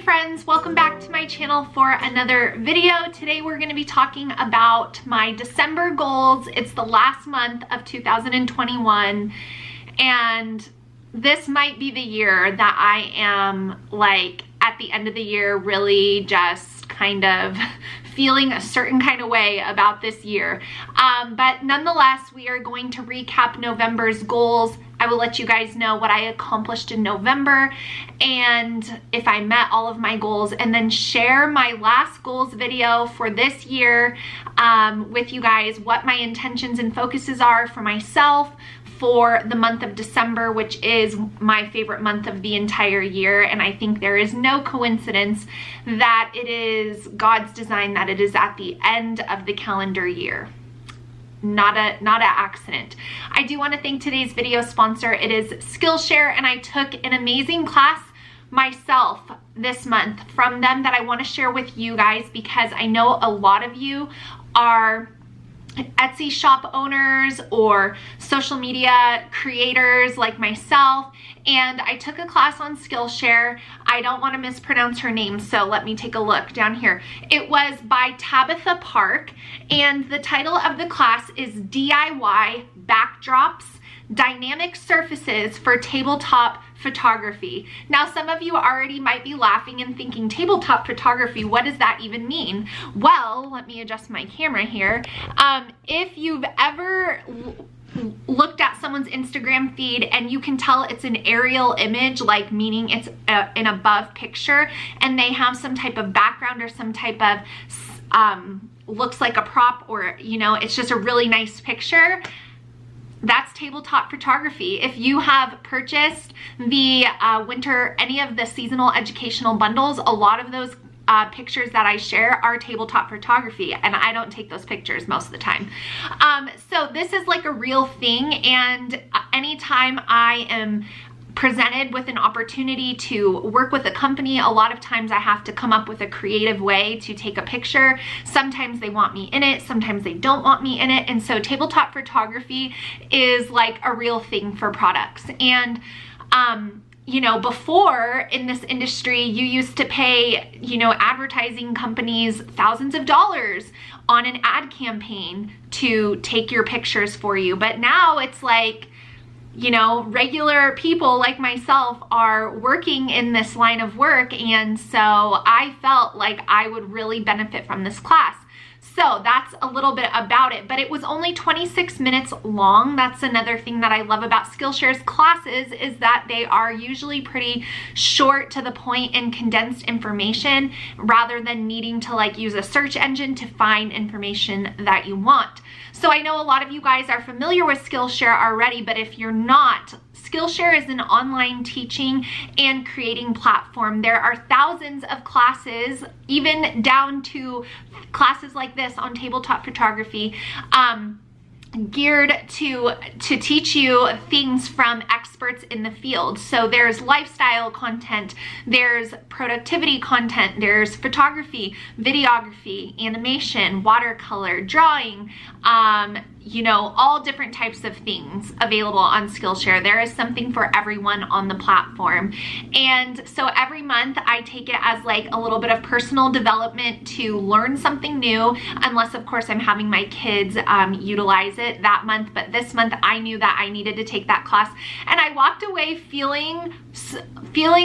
friends, welcome back to my channel for another video. Today we're going to be talking about my December goals. It's the last month of 2021 and this might be the year that I am like at the end of the year really just kind of feeling a certain kind of way about this year. But nonetheless, we are going to recap November's goals. I will let you guys know what I accomplished in November and if I met all of my goals, and then share my last goals video for this year with you guys, what my intentions and focuses are for myself for the month of December, which is my favorite month of the entire year. And I think there is no coincidence that it is God's design that it is at the end of the calendar year. Not an accident. I do want to thank today's video sponsor. It is Skillshare, and I took an amazing class myself this month from them that I want to share with you guys because I know a lot of you are Etsy shop owners or social media creators like myself, and I took a class on Skillshare. I don't want to mispronounce her name, so let me take a look down here. It was by Tabitha Park, and the title of the class is DIY Backdrops, Dynamic Surfaces for Tabletop Photography. Now, some of you already might be laughing and thinking, tabletop photography, what does that even mean? Well, let me adjust my camera here. If you've ever looked at someone's Instagram feed and you can tell it's an aerial image, like meaning it's an above picture, and they have some type of background or some type of looks like a prop, or you know, it's just a really nice picture. That's tabletop photography. If you have purchased the any of the seasonal educational bundles, a lot of those pictures that I share are tabletop photography, and I don't take those pictures most of the time. So this is like a real thing, and anytime I am presented with an opportunity to work with a company, a lot of times I have to come up with a creative way to take a picture. Sometimes they want me in it, sometimes they don't want me in it, and so tabletop photography is like a real thing for products. And you know, before in this industry, you used to pay, you know, advertising companies thousands of dollars on an ad campaign to take your pictures for you. But now it's like, you know, regular people like myself are working in this line of work, and so I felt like I would really benefit from this class. So that's a little bit about it, but it was only 26 minutes long. That's another thing that I love about Skillshare's classes, is that they are usually pretty short, to the point, and condensed information, rather than needing to like use a search engine to find information that you want. So I know a lot of you guys are familiar with Skillshare already, but if you're not, Skillshare is an online teaching and creating platform. There are thousands of classes, even down to classes like this on tabletop photography, geared to teach you things from experts in the field. So there's lifestyle content, there's productivity content, there's photography, videography, animation, watercolor, drawing, you know, all different types of things available on Skillshare. There is something for everyone on the platform. And so every month I take it as like a little bit of personal development to learn something new, unless of course I'm having my kids utilize it that month. But this month I knew that I needed to take that class, and I walked away feeling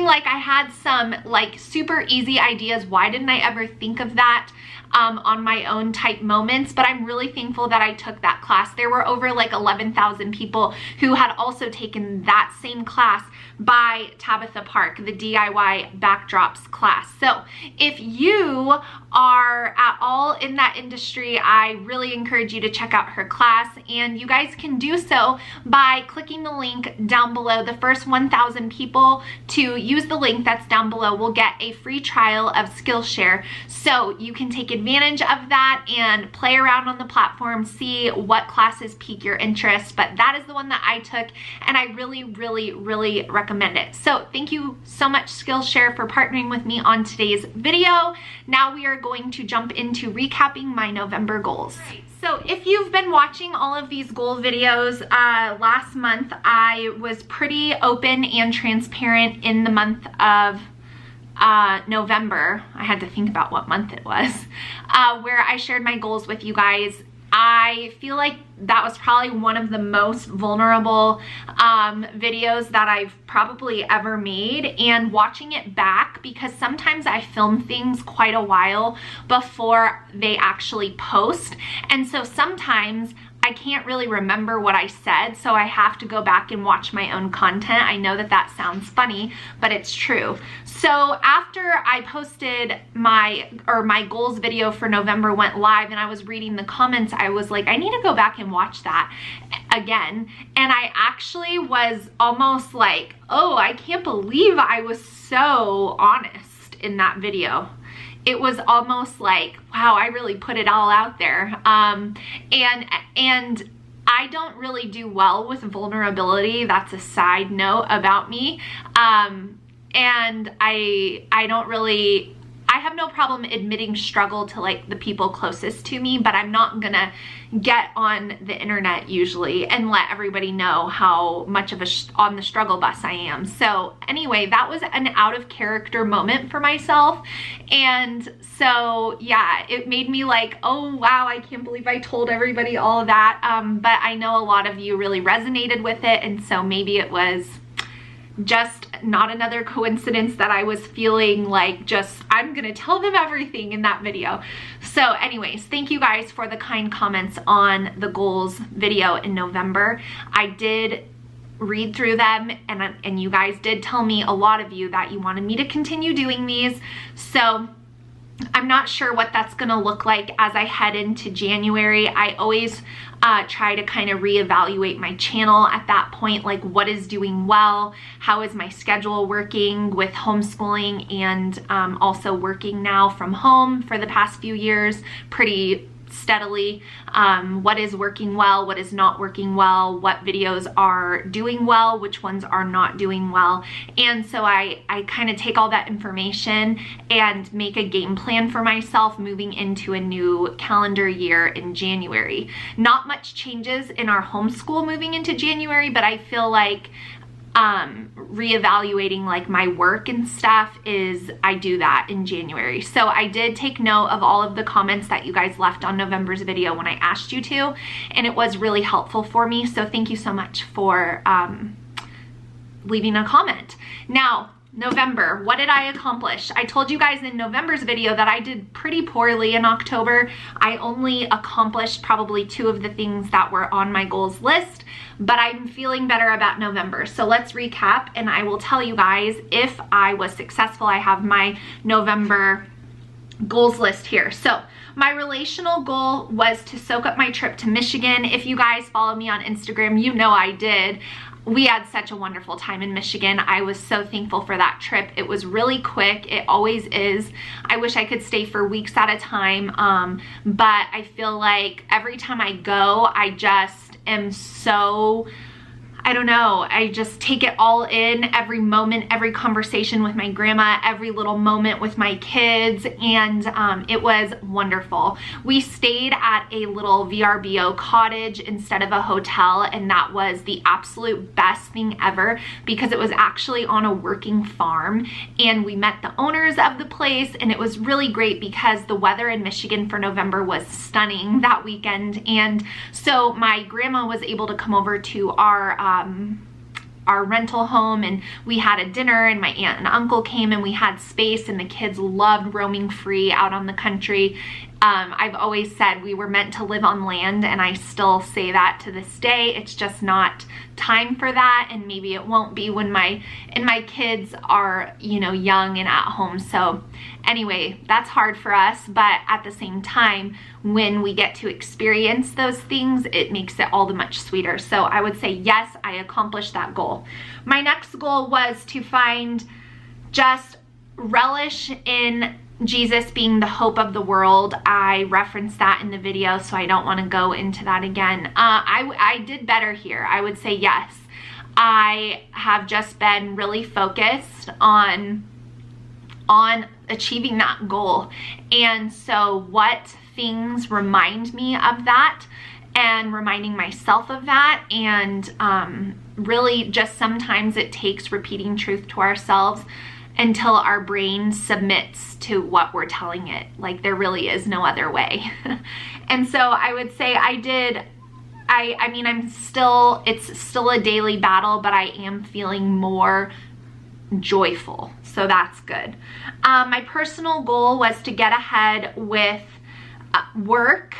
like I had some like super easy ideas. Why didn't I ever think of that on my own type moments? But I'm really thankful that I took that class. There were over like 11,000 people who had also taken that same class by Tabitha Park, the DIY Backdrops class. So if you are at all in that industry, I really encourage you to check out her class, and you guys can do so by clicking the link down below. The first 1,000 people to use the link that's down below will get a free trial of Skillshare. So you can take advantage of that and play around on the platform, see what classes pique your interest. But that is the one that I took, and I really, really, really recommend it. So thank you so much, Skillshare, for partnering with me on today's video. Now we are going to jump into recapping my November goals. So if you've been watching all of these goal videos, last month I was pretty open and transparent in the month of November, I had to think about what month it was, where I shared my goals with you guys. I feel like that was probably one of the most vulnerable videos that I've probably ever made, and watching it back, because sometimes I film things quite a while before they actually post, and so sometimes I can't really remember what I said, so I have to go back and watch my own content. I know that that sounds funny, but it's true. So after I posted my goals video for November went live, and I was reading the comments, I was like, I need to go back and watch that again. And I actually was almost like, oh, I can't believe I was so honest in that video. It was almost like, wow, I really put it all out there. And I don't really do well with vulnerability. That's a side note about me. And I don't really, I have no problem admitting struggle to like the people closest to me, but I'm not gonna get on the internet usually and let everybody know how much of on the struggle bus I am. So anyway, that was an out of character moment for myself. And so yeah, it made me like, oh wow, I can't believe I told everybody all of that. But I know a lot of you really resonated with it, and so maybe it was just not another coincidence that I was feeling like just, I'm gonna tell them everything in that video. So anyways, thank you guys for the kind comments on the goals video in November. I did read through them, and you guys did tell me, a lot of you, that you wanted me to continue doing these. So I'm not sure what that's gonna look like as I head into January. I always try to kind of reevaluate my channel at that point, like what is doing well, how is my schedule working with homeschooling, and also working now from home for the past few years pretty steadily. What is working well, what is not working well, what videos are doing well, which ones are not doing well. And so I kind of take all that information and make a game plan for myself moving into a new calendar year in January. Not much changes in our homeschool moving into January, but I feel like reevaluating like my work and stuff is, I do that in January. So I did take note of all of the comments that you guys left on November's video when I asked you to, and it was really helpful for me. So thank you so much for leaving a comment. Now, November, what did I accomplish? I told you guys in November's video that I did pretty poorly in October. I only accomplished probably 2 of the things that were on my goals list, but I'm feeling better about November. So let's recap, and I will tell you guys if I was successful. I have my November goals list here. So my relational goal was to soak up my trip to Michigan. If you guys follow me on Instagram, you know I did. We had such a wonderful time in Michigan. I was so thankful for that trip. It was really quick. It always is. I wish I could stay for weeks at a time, but I feel like every time I go, I just am so, I don't know, I just take it all in, every moment, every conversation with my grandma, every little moment with my kids, and it was wonderful. We stayed at a little VRBO cottage instead of a hotel, and that was the absolute best thing ever because it was actually on a working farm, and we met the owners of the place, and it was really great because the weather in Michigan for November was stunning that weekend. And so my grandma was able to come over to our rental home, and we had a dinner, and my aunt and uncle came, and we had space, and the kids loved roaming free out on the country. I've always said we were meant to live on land, and I still say that to this day. It's just not time for that, and maybe it won't be when my kids are, you know, young and at home. So anyway, that's hard for us, but at the same time, when we get to experience those things, it makes it all the much sweeter. So I would say yes, I accomplished that goal. My next goal was to find just relish in Jesus being the hope of the world. I referenced that in the video, so I don't want to go into that again. I did better here. I would say yes. I have just been really focused on achieving that goal. And so what things remind me of that, and reminding myself of that, and really just sometimes it takes repeating truth to ourselves until our brain submits to what we're telling it. Like, there really is no other way. And so I would say I mean, it's still a daily battle, but I am feeling more joyful. So that's good. My personal goal was to get ahead with work,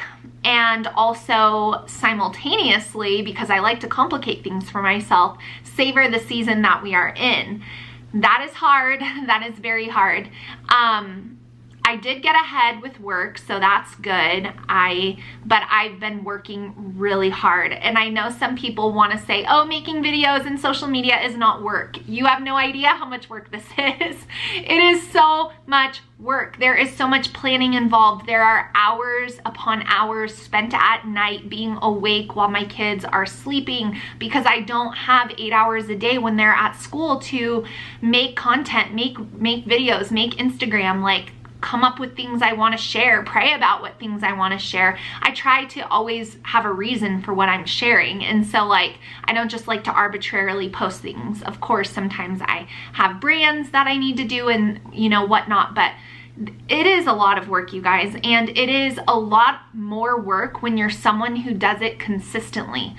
and also simultaneously, because I like to complicate things for myself, savor the season that we are in. That is hard. That is very hard. I did get ahead with work, so that's good. But I've been working really hard. And I know some people want to say, oh, making videos and social media is not work. You have no idea how much work this is. It is so much work. There is so much planning involved. There are hours upon hours spent at night being awake while my kids are sleeping, because I don't have 8 hours a day when they're at school to make content, make videos, make Instagram, like, come up with things I want to share, pray about what things I want to share. I try to always have a reason for what I'm sharing. And so, like, I don't just like to arbitrarily post things. Of course, sometimes I have brands that I need to do and, you know, whatnot, but it is a lot of work, you guys. And it is a lot more work when you're someone who does it consistently.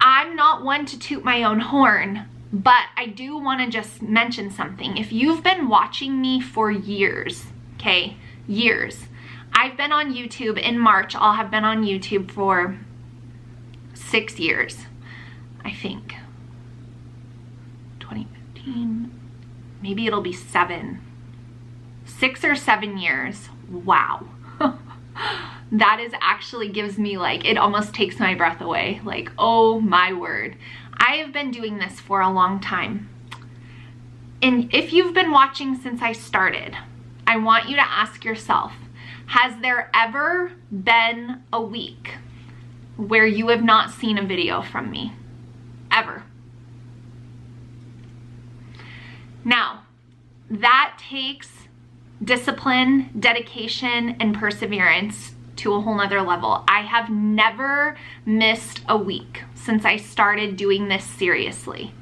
I'm not one to toot my own horn, but I do want to just mention something. If you've been watching me for years, okay, years. I've been on YouTube. In March, I'll have been on YouTube for 6 years, I think. 2015, maybe it'll be 7. 6 or 7 years. Wow. That is actually gives me, like, it almost takes my breath away. Like, oh my word. I have been doing this for a long time. And if you've been watching since I started, I want you to ask yourself, has there ever been a week where you have not seen a video from me? Ever? Now, that takes discipline, dedication, and perseverance to a whole nother level. I have never missed a week since I started doing this seriously.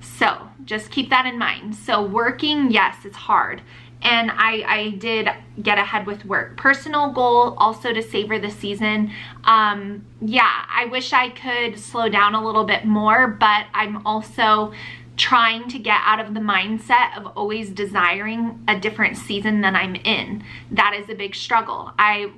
So just keep that in mind. So working, yes, it's hard. And I did get ahead with work. Personal goal, also to savor the season. Yeah, I wish I could slow down a little bit more, but I'm also trying to get out of the mindset of always desiring a different season than I'm in. That is a big struggle.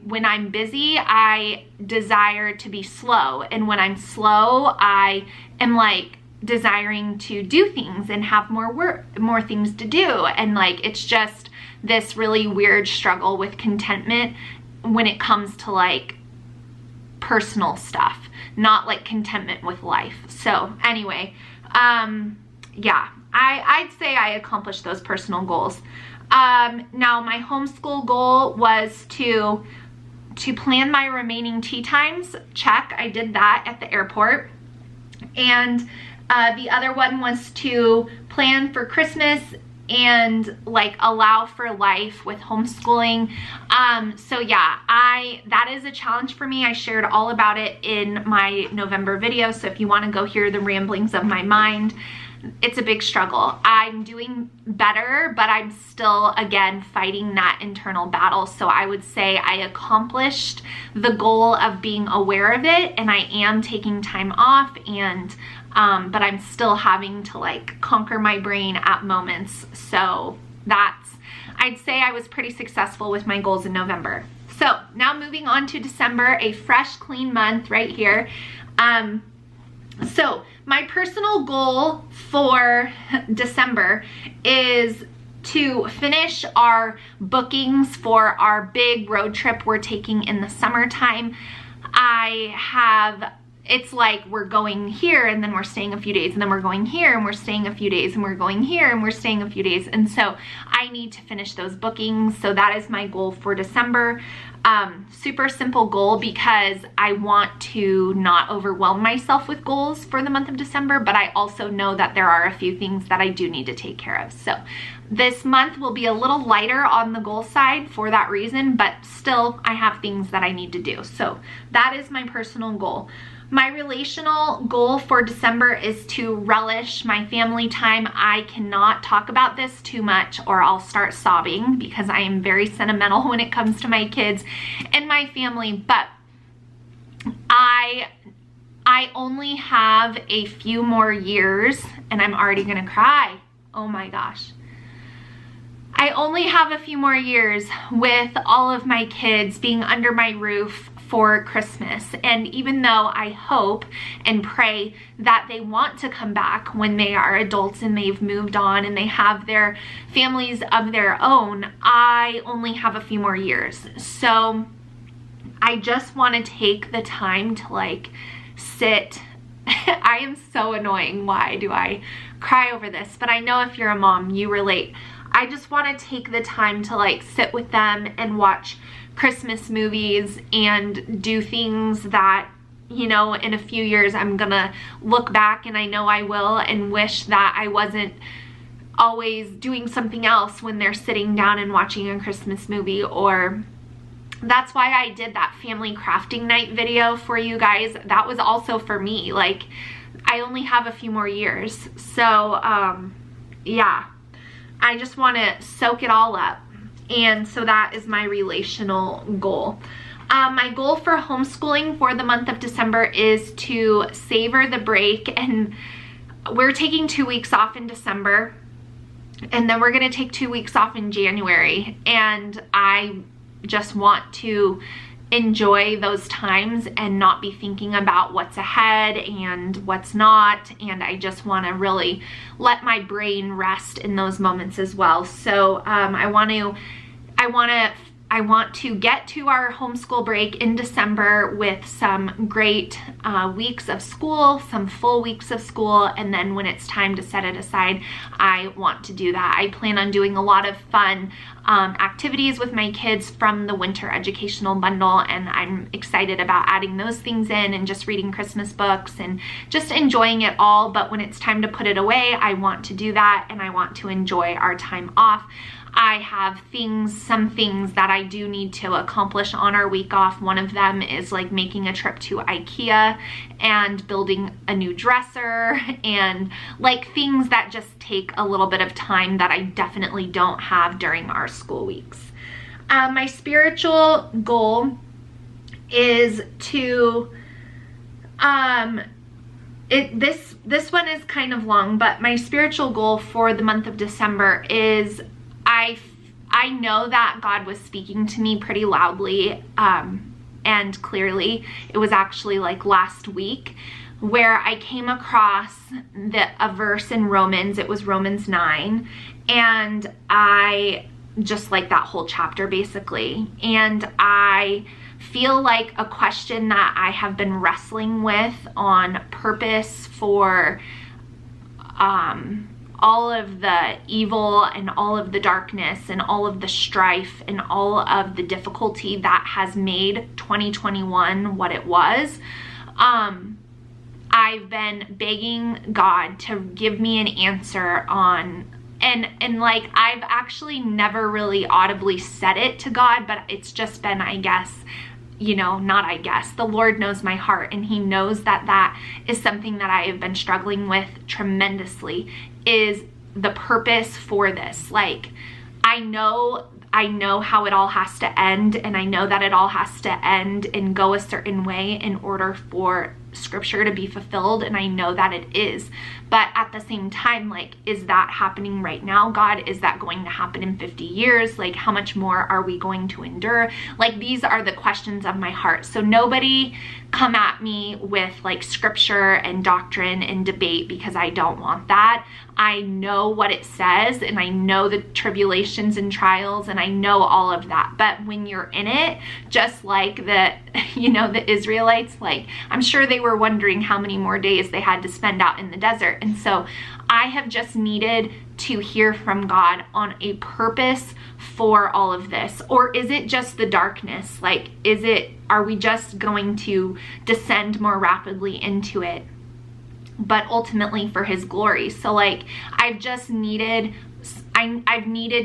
When I'm busy, I desire to be slow. And when I'm slow, I am like desiring to do things and have more work, more things to do. And like, it's just this really weird struggle with contentment when it comes to like personal stuff, not like contentment with life. So anyway, yeah, I'd say I accomplished those personal goals. Now my homeschool goal was to plan my remaining tea times. Check, I did that at the airport. And the other one was to plan for Christmas and like allow for life with homeschooling. So yeah, that is a challenge for me. I shared all about it in my November video. So if you want to go hear the ramblings of my mind, it's a big struggle. I'm doing better, but I'm still, again, fighting that internal battle. So I would say I accomplished the goal of being aware of it, and I am taking time off, and but I'm still having to like conquer my brain at moments. So I'd say I was pretty successful with my goals in November. So now moving on to December, a fresh, clean month right here. So my personal goal for December is to finish our bookings for our big road trip we're taking in the summertime. It's like we're going here and then we're staying a few days, and then we're going here and we're staying a few days, and we're going here and we're staying a few days. And so I need to finish those bookings. So that is my goal for December. Super simple goal because I want to not overwhelm myself with goals for the month of December, but I also know that there are a few things that I do need to take care of. So this month will be a little lighter on the goal side for that reason, but still I have things that I need to do. So that is my personal goal. My relational goal for December is to relish my family time. I cannot talk about this too much or I'll start sobbing because I am very sentimental when it comes to my kids and my family, but I only have a few more years, and I'm already gonna cry. Oh my gosh. I only have a few more years with all of my kids being under my roof for Christmas. And even though I hope and pray that they want to come back when they are adults and they've moved on and they have their families of their own, I only have a few more years. So I just want to take the time to like sit. I am so annoying. Why do I cry over this? But I know if you're a mom, you relate. I just want to take the time to like sit with them and watch Christmas movies and do things that, you know, in a few years I'm gonna look back, and I know I will, and wish that I wasn't always doing something else when they're sitting down and watching a Christmas movie. Or that's why I did that family crafting night video for you guys. That was also for me. Like, I only have a few more years. So, yeah, I just want to soak it all up. And so that is my relational goal. My goal for homeschooling for the month of December is to savor the break. And we're taking 2 weeks off in December. And then we're going to take 2 weeks off in January. And I just want to enjoy those times and not be thinking about what's ahead and what's not. And I just want to really let my brain rest in those moments as well. So I want to get to our homeschool break in December with some great weeks of school, some full weeks of school, and then when it's time to set it aside, I want to do that. I plan on doing a lot of fun activities with my kids from the winter educational bundle, and I'm excited about adding those things in and just reading Christmas books and just enjoying it all. But when it's time to put it away, I want to do that, and I want to enjoy our time off. I have some things that I do need to accomplish on our week off. One of them is like making a trip to IKEA and building a new dresser, and like things that just take a little bit of time that I definitely don't have during our school weeks. My spiritual goal is to, this one is kind of long, but my spiritual goal for the month of December is I know that God was speaking to me pretty loudly and clearly. It was actually like last week where I came across a verse in Romans. It was Romans 9, and I just like that whole chapter basically. And I feel like a question that I have been wrestling with on purpose for all of the evil and all of the darkness and all of the strife and all of the difficulty that has made 2021 what it was. I've been begging God to give me an answer on, and like I've actually never really audibly said it to God, but it's just been, I guess, you know, not I guess, the Lord knows my heart, and he knows that that is something that I have been struggling with tremendously, is the purpose for this. Like, I know how it all has to end, and I know that it all has to end and go a certain way in order for scripture to be fulfilled, and I know that it is. But at the same time, like, is that happening right now, God? Is that going to happen in 50 years? Like, how much more are we going to endure? Like, these are the questions of my heart. So nobody come at me with like scripture and doctrine and debate, because I don't want that. I know what it says, and I know the tribulations and trials, and I know all of that. But when you're in it, just like the Israelites, like, I'm sure they were wondering how many more days they had to spend out in the desert. And so I have just needed to hear from God on a purpose for all of this. Or is it just the darkness? Like, are we just going to descend more rapidly into it, but ultimately for his glory? So like, I've needed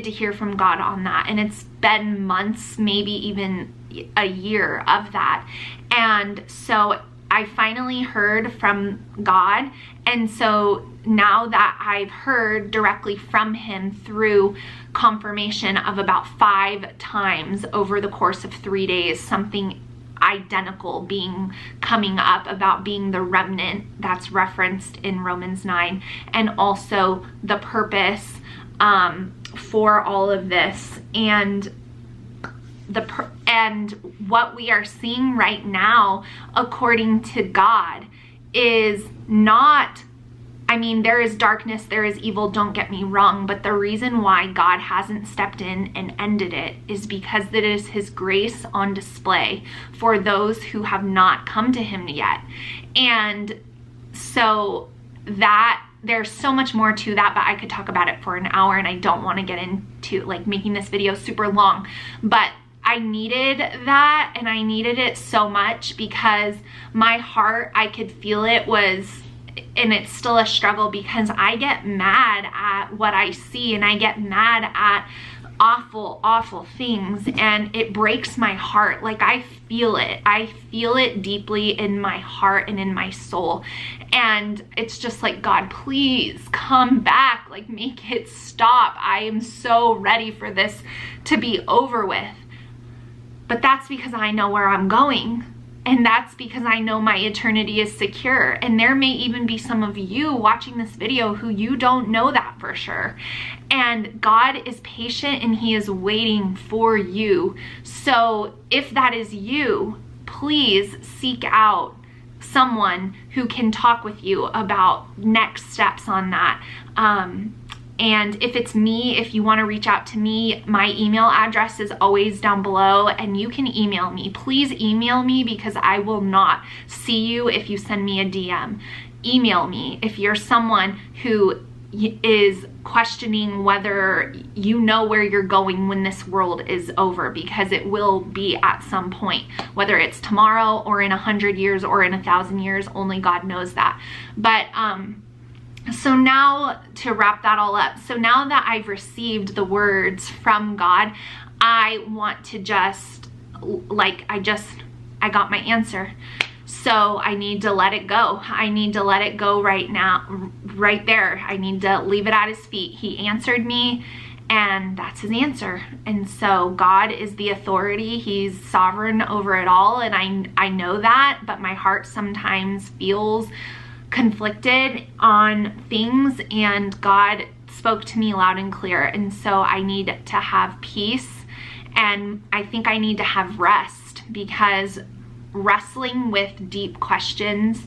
to hear from God on that. And it's been months, maybe even a year of that. And so I finally heard from God. And so now that I've heard directly from him through confirmation of about 5 times over the course of 3 days, something identical coming up about being the remnant that's referenced in Romans 9, and also the purpose for all of this, and what we are seeing right now according to God is not, I mean, there is darkness, there is evil, don't get me wrong, but the reason why God hasn't stepped in and ended it is because it is his grace on display for those who have not come to him yet. And so that there's so much more to that, but I could talk about it for an hour, and I don't want to get into like making this video super long, but I needed that, and I needed it so much because my heart, I could feel it was, and it's still a struggle because I get mad at what I see, and I get mad at awful things, and it breaks my heart. Like, I feel it deeply in my heart and in my soul, and it's just like, God, please come back, like, make it stop. I am so ready for this to be over with. But that's because I know where I'm going. And that's because I know my eternity is secure. And there may even be some of you watching this video who you don't know that for sure. And God is patient and he is waiting for you. So if that is you, please seek out someone who can talk with you about next steps on that. And if it's me, if you want to reach out to me, my email address is always down below, and you can email me. Please email me because I will not see you if you send me a DM. Email me if you're someone who is questioning whether you know where you're going when this world is over, because it will be at some point, whether it's tomorrow or in 100 years or in 1,000 years, only God knows that. But so now, to wrap that all up, so now that I've received the words from God, I want to just, like, I got my answer. So I need to let it go. I need to let it go right now, right there. I need to leave it at his feet. He answered me, and that's his answer. And so God is the authority. He's sovereign over it all, and I know that, but my heart sometimes feels conflicted on things, and God spoke to me loud and clear. And so I need to have peace, and I think I need to have rest, because wrestling with deep questions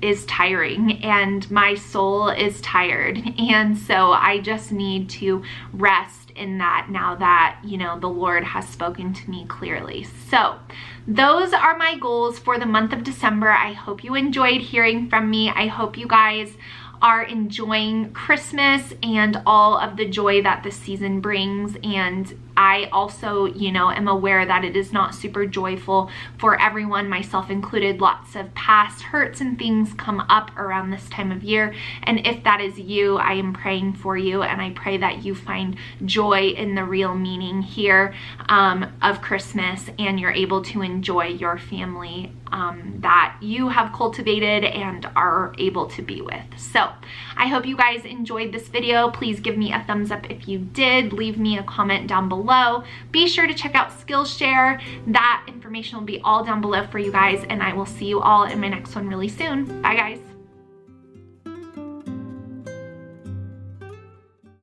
is tiring, and my soul is tired. And so I just need to rest in that now that, you know, the Lord has spoken to me clearly. So those are my goals for the month of December. I hope you enjoyed hearing from me. I hope you guys are enjoying Christmas and all of the joy that this season brings. And I also, you know, am aware that it is not super joyful for everyone, myself included. Lots of past hurts and things come up around this time of year. And if that is you, I am praying for you, and I pray that you find joy in the real meaning here of Christmas, and you're able to enjoy your family that you have cultivated and are able to be with. So I hope you guys enjoyed this video. Please give me a thumbs up if you did. Leave me a comment down below. Be sure to check out Skillshare. That information will be all down below for you guys, and I will see you all in my next one really soon. Bye guys.